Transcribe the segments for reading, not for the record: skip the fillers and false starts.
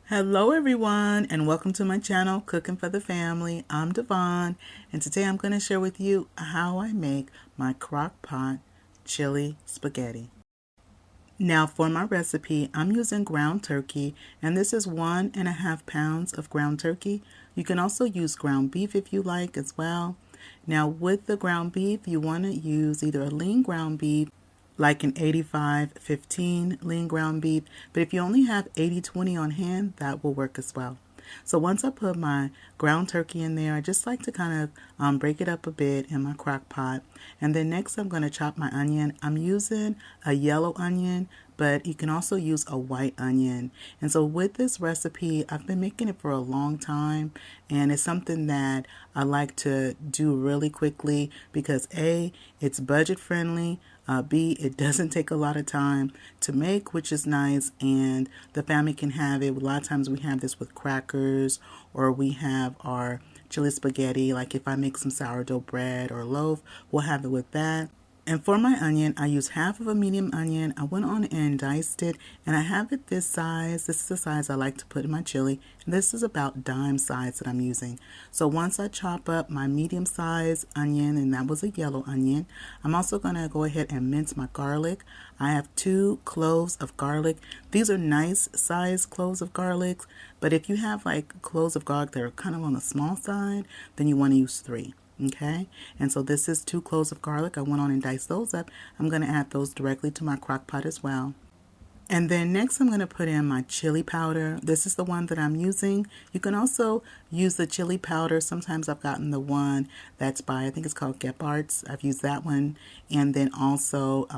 Hello everyone and welcome to my channel Cooking for the Family. I'm Dyvonne and today I'm going to share with you how I make my Crockpot chili spaghetti. Now for my recipe, I'm using ground turkey, and this is 1.5 pounds of ground turkey. You can also use ground beef if you like as well. Now with the ground beef, you want to use either a lean ground beef like an 85-15 lean ground beef, but if you only have 80-20 on hand, that will work as well. So once I put my ground turkey in there, I just like to kind of break it up a bit in my crock pot. And then next I'm going to chop my onion. I'm using a yellow onion, but you can also use a white onion. And so with this recipe, I've been making it for a long time, and it's something that I like to do really quickly because A, it's budget friendly, B, it doesn't take a lot of time to make, which is nice, and the family can have it. A lot of times we have this with crackers, or we have our chili spaghetti, like if I make some sourdough bread or loaf, we'll have it with that. And for my onion, I use half of a medium onion. I went on and diced it, and I have it this size. This is the size I like to put in my chili. And this is about dime size that I'm using. So once I chop up my medium size onion, and that was a yellow onion, I'm also going to go ahead and mince my garlic. I have 2 cloves of garlic. These are nice size cloves of garlic, but if you have like cloves of garlic that are kind of on the small side, then you want to use 3. Okay, and so this is 2 cloves of garlic. I went on and diced those up. I'm going to add those directly to my crock pot as well. And then next I'm going to put in my chili powder. This is the one that I'm using. You can also use the chili powder. Sometimes I've gotten the one that's by, I think it's called Gepard's. I've used that one. And then also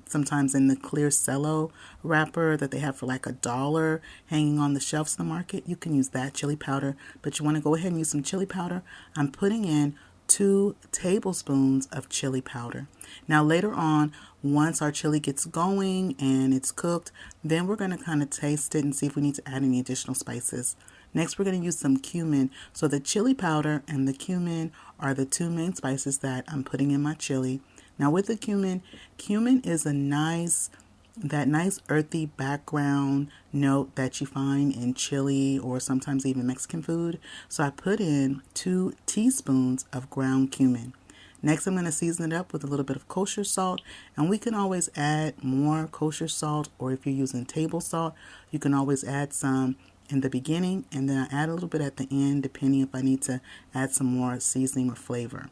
sometimes in the clear cello wrapper that they have for like $1 hanging on the shelves in the market, you can use that chili powder. But you want to go ahead and use some chili powder. I'm putting in 2 tablespoons of chili powder. Now later on, once our chili gets going and it's cooked, then we're going to kind of taste it and see if we need to add any additional spices. Next, we're going to use some cumin. So the chili powder and the cumin are the 2 main spices that I'm putting in my chili. Now with the cumin, cumin is that nice earthy background note that you find in chili or sometimes even Mexican food. So I put in 2 teaspoons of ground cumin. Next, I'm going to season it up with a little bit of kosher salt, and we can always add more kosher salt, or if you're using table salt, you can always add some in the beginning, and then I add a little bit at the end depending if I need to add some more seasoning or flavor.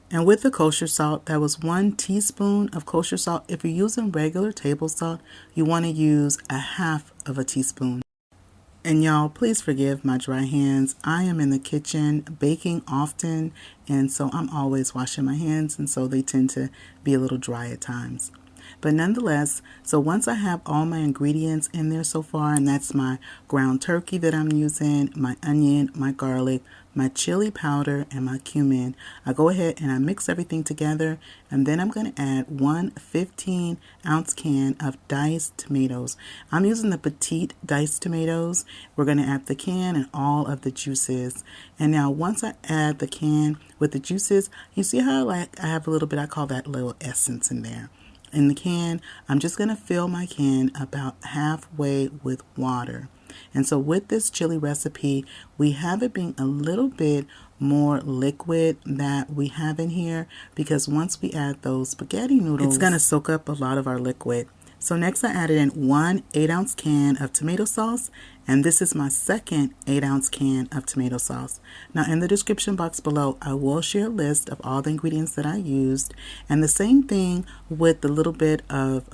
And with the kosher salt, that was 1 teaspoon of kosher salt. If you're using regular table salt, you want to use a half of a teaspoon. And y'all, please forgive my dry hands. I am in the kitchen baking often, and so I'm always washing my hands, and so they tend to be a little dry at times. But nonetheless, so once I have all my ingredients in there so far, and that's my ground turkey that I'm using, my onion, my garlic, my chili powder, and my cumin, I go ahead and I mix everything together, and then I'm going to add 1 15-ounce can of diced tomatoes. I'm using the Petite diced tomatoes. We're going to add the can and all of the juices. And now once I add the can with the juices, you see how I have a little bit, I call that little essence in there. In the can, I'm just going to fill my can about halfway with water. And so with this chili recipe, we have it being a little bit more liquid that we have in here because once we add those spaghetti noodles, it's going to soak up a lot of our liquid. So next I added in 1 8-ounce can of tomato sauce, and this is my second 8-ounce can of tomato sauce. Now in the description box below, I will share a list of all the ingredients that I used, and the same thing with the little bit of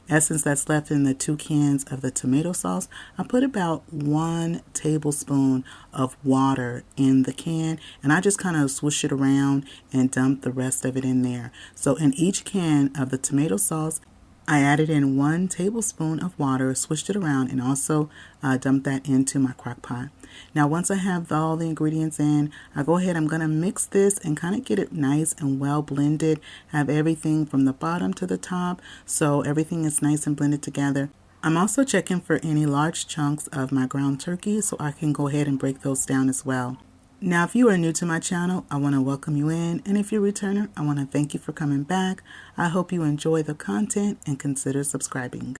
essence that's left in the 2 cans of the tomato sauce. I put about 1 tablespoon of water in the can, and I just kind of swish it around and dump the rest of it in there. So in each can of the tomato sauce, I added in 1 tablespoon of water, swished it around, and also dumped that into my crock pot. Now once I have all the ingredients in, I go ahead, I'm going to mix this and kind of get it nice and well blended, have everything from the bottom to the top so everything is nice and blended together. I'm also checking for any large chunks of my ground turkey so I can go ahead and break those down as well. Now, if you are new to my channel, I want to welcome you in, and if you're a returner, I want to thank you for coming back. I hope you enjoy the content and consider subscribing.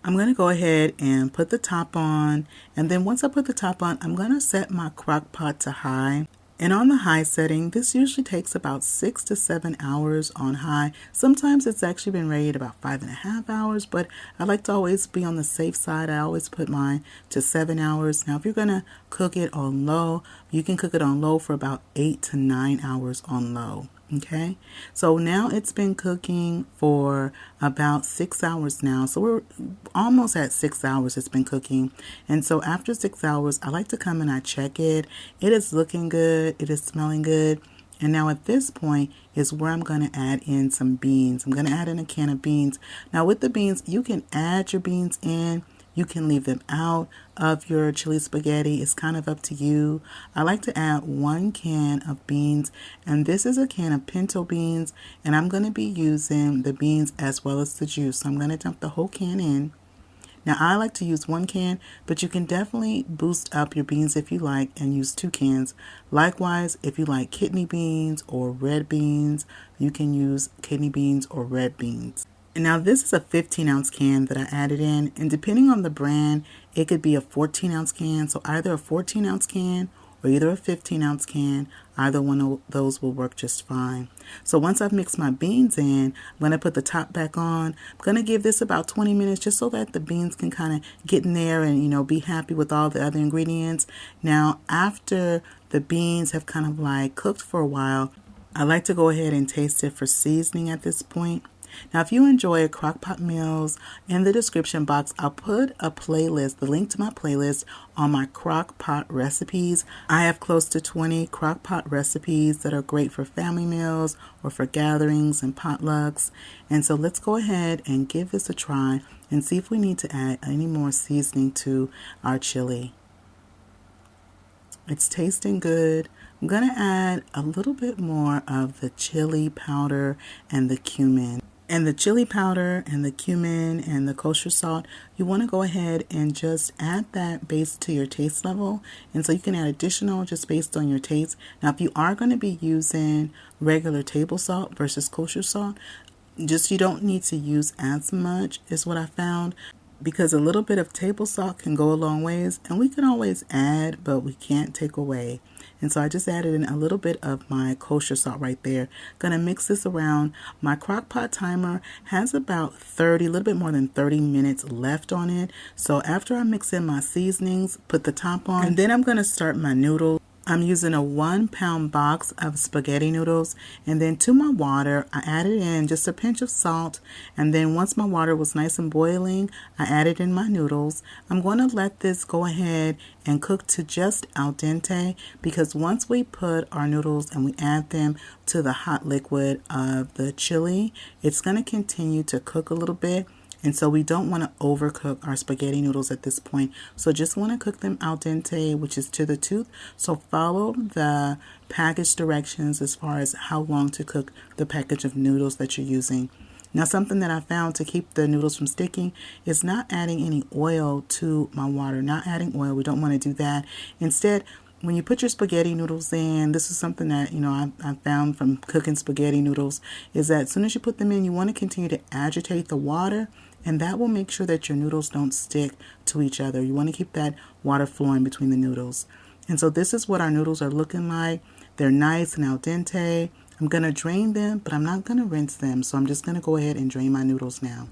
I'm going to go ahead and put the top on, and then once I put the top on, I'm going to set my crock pot to high. And on the high setting, this usually takes about 6 to 7 hours on high. Sometimes it's actually been ready at about 5.5 hours, but I like to always be on the safe side. I always put mine to 7 hours. Now, if you're going to cook it on low, you can cook it on low for about 8 to 9 hours on low. Okay, so now it's been cooking for about 6 hours now. So we're almost at 6 hours it's been cooking. And so after 6 hours, I like to come and I check it. It is looking good. It is smelling good. And now at this point is where I'm going to add in some beans. I'm going to add in a can of beans. Now with the beans, you can add your beans in. You can leave them out of your chili spaghetti. It's kind of up to you. I like to add 1 can of beans, and this is a can of pinto beans, and I'm going to be using the beans as well as the juice. So I'm going to dump the whole can in. Now I like to use 1 can, but you can definitely boost up your beans if you like and use 2 cans. Likewise, if you like kidney beans or red beans, you can use kidney beans or red beans. And now this is a 15-ounce can that I added in, and depending on the brand, it could be a 14-ounce can. So either a 14-ounce can or either a 15-ounce can, either one of those will work just fine. So once I've mixed my beans in, I'm going to put the top back on. I'm going to give this about 20 minutes just so that the beans can kind of get in there and, be happy with all the other ingredients. Now, after the beans have kind of like cooked for a while, I like to go ahead and taste it for seasoning at this point. Now, if you enjoy Crockpot meals, in the description box, I'll put a playlist, the link to my playlist on my Crockpot recipes. I have close to 20 Crockpot recipes that are great for family meals or for gatherings and potlucks. And so let's go ahead and give this a try and see if we need to add any more seasoning to our chili. It's tasting good. I'm going to add a little bit more of the chili powder and the cumin. And the chili powder and the cumin and the kosher salt, you want to go ahead and just add that based to your taste level. And so you can add additional just based on your taste. Now, if you are going to be using regular table salt versus kosher salt, you don't need to use as much is what I found, because a little bit of table salt can go a long ways, and we can always add, but we can't take away. And so I just added in a little bit of my kosher salt right there. Gonna mix this around. My crock pot timer has about a little bit more than 30 minutes left on it. So after I mix in my seasonings, put the top on, and then I'm gonna start my noodles. I'm using a 1-pound box of spaghetti noodles, and then to my water I added in just a pinch of salt, and then once my water was nice and boiling, I added in my noodles. I'm going to let this go ahead and cook to just al dente, because once we put our noodles and we add them to the hot liquid of the chili, it's going to continue to cook a little bit. And so we don't want to overcook our spaghetti noodles at this point. So just want to cook them al dente, which is to the tooth. So follow the package directions as far as how long to cook the package of noodles that you're using. Now, something that I found to keep the noodles from sticking is not adding any oil to my water. Not adding oil. We don't want to do that. Instead, when you put your spaghetti noodles in, this is something that, I found from cooking spaghetti noodles, is that as soon as you put them in, you want to continue to agitate the water, and that will make sure that your noodles don't stick to each other. You want to keep that water flowing between the noodles. And so this is what our noodles are looking like. They're nice and al dente. I'm going to drain them, but I'm not going to rinse them. So I'm just going to go ahead and drain my noodles now.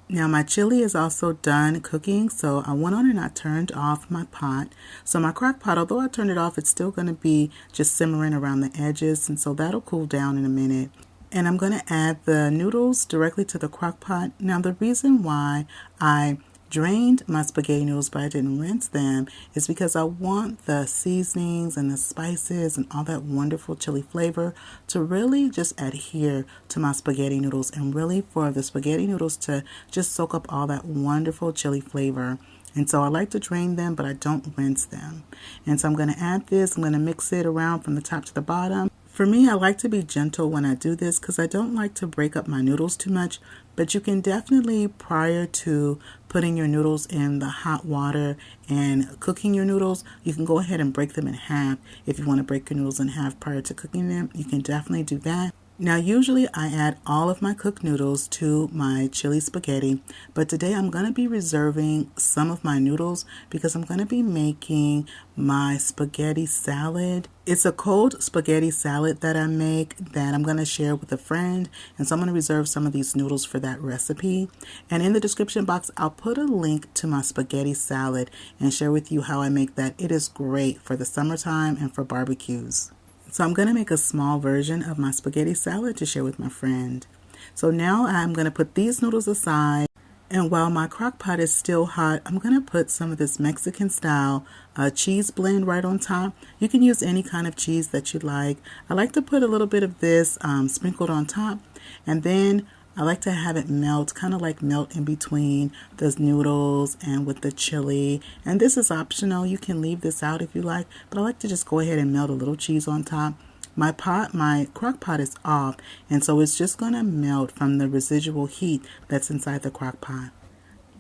Now my chili is also done cooking, so I went on and I turned off my pot. So my crock pot, although I turned it off, it's still going to be just simmering around the edges, and so that'll cool down in a minute. And I'm going to add the noodles directly to the crock pot. Now the reason why I drained my spaghetti noodles but I didn't rinse them is because I want the seasonings and the spices and all that wonderful chili flavor to really just adhere to my spaghetti noodles, and really for the spaghetti noodles to just soak up all that wonderful chili flavor. And so I like to drain them, but I don't rinse them. And so I'm going to add this. I'm going to mix it around from the top to the bottom. For me, I like to be gentle when I do this because I don't like to break up my noodles too much. But you can definitely, prior to putting your noodles in the hot water and cooking your noodles, you can go ahead and break them in half. If you want to break your noodles in half prior to cooking them, you can definitely do that. Now, usually I add all of my cooked noodles to my chili spaghetti, but today I'm going to be reserving some of my noodles because I'm going to be making my spaghetti salad. It's a cold spaghetti salad that I make that I'm going to share with a friend, and so I'm going to reserve some of these noodles for that recipe. And in the description box, I'll put a link to my spaghetti salad and share with you how I make that. It is great for the summertime and for barbecues. So I'm going to make a small version of my spaghetti salad to share with my friend. So now I'm going to put these noodles aside. And while my crock pot is still hot, I'm going to put some of this Mexican style cheese blend right on top. You can use any kind of cheese that you like. I like to put a little bit of this sprinkled on top. And then I like to have it melt, kind of like melt in between the noodles and with the chili. And this is optional. You can leave this out if you like, but I like to just go ahead and melt a little cheese on top. My crock pot is off, and so it's just going to melt from the residual heat that's inside the crock pot.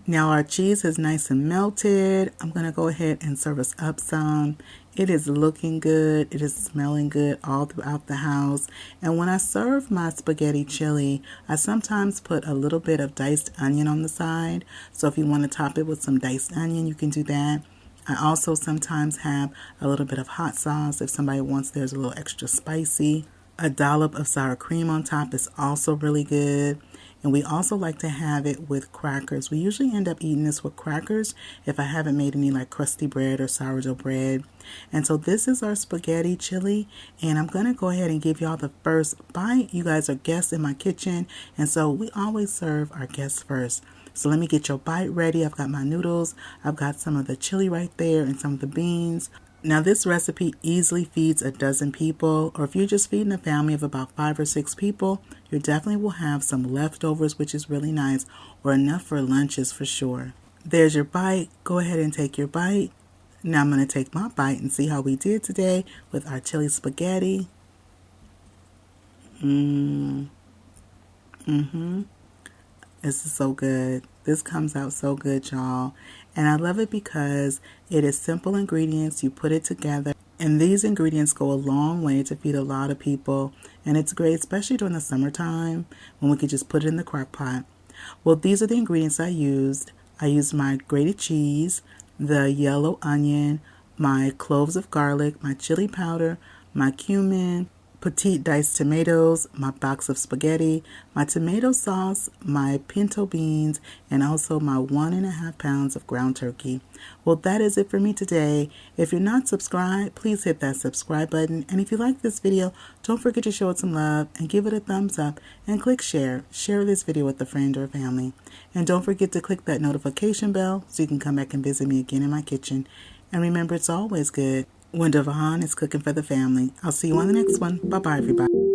Now our cheese is nice and melted. I'm going to go ahead and serve us up some. It is looking good. It is smelling good all throughout the house. And when I serve my spaghetti chili, I sometimes put a little bit of diced onion on the side. So if you want to top it with some diced onion, you can do that. I also sometimes have a little bit of hot sauce if somebody wants theirs a little extra spicy. A dollop of sour cream on top is also really good. And we also like to have it with crackers. We usually end up eating this with crackers if I haven't made any like crusty bread or sourdough bread. And so this is our spaghetti chili, and I'm going to go ahead and give y'all the first bite. You guys are guests in my kitchen, and so we always serve our guests first. So let me get your bite ready. I've got my noodles. I've got some of the chili right there and some of the beans. Now this recipe easily feeds a dozen people, or if you're just feeding a family of about 5 or 6 people, you definitely will have some leftovers, which is really nice, or enough for lunches for sure. There's your bite. Go ahead and take your bite. Now I'm going to take my bite and see how we did today with our chili spaghetti. This is so good. This comes out so good, y'all. And I love it because it is simple ingredients. You put it together. And these ingredients go a long way to feed a lot of people. And it's great, especially during the summertime when we could just put it in the crock pot. Well, these are the ingredients I used. I used my grated cheese, the yellow onion, my cloves of garlic, my chili powder, my cumin, Petite diced tomatoes, my box of spaghetti, my tomato sauce, my pinto beans, and also my 1.5 pounds of ground turkey. Well, that is it for me today. If you're not subscribed, please hit that subscribe button. And if you like this video, don't forget to show it some love and give it a thumbs up and click share. Share this video with a friend or family. And don't forget to click that notification bell so you can come back and visit me again in my kitchen. And remember, it's always good when Dyvonne is cooking for the family. I'll see you on the next one. Bye-bye, everybody.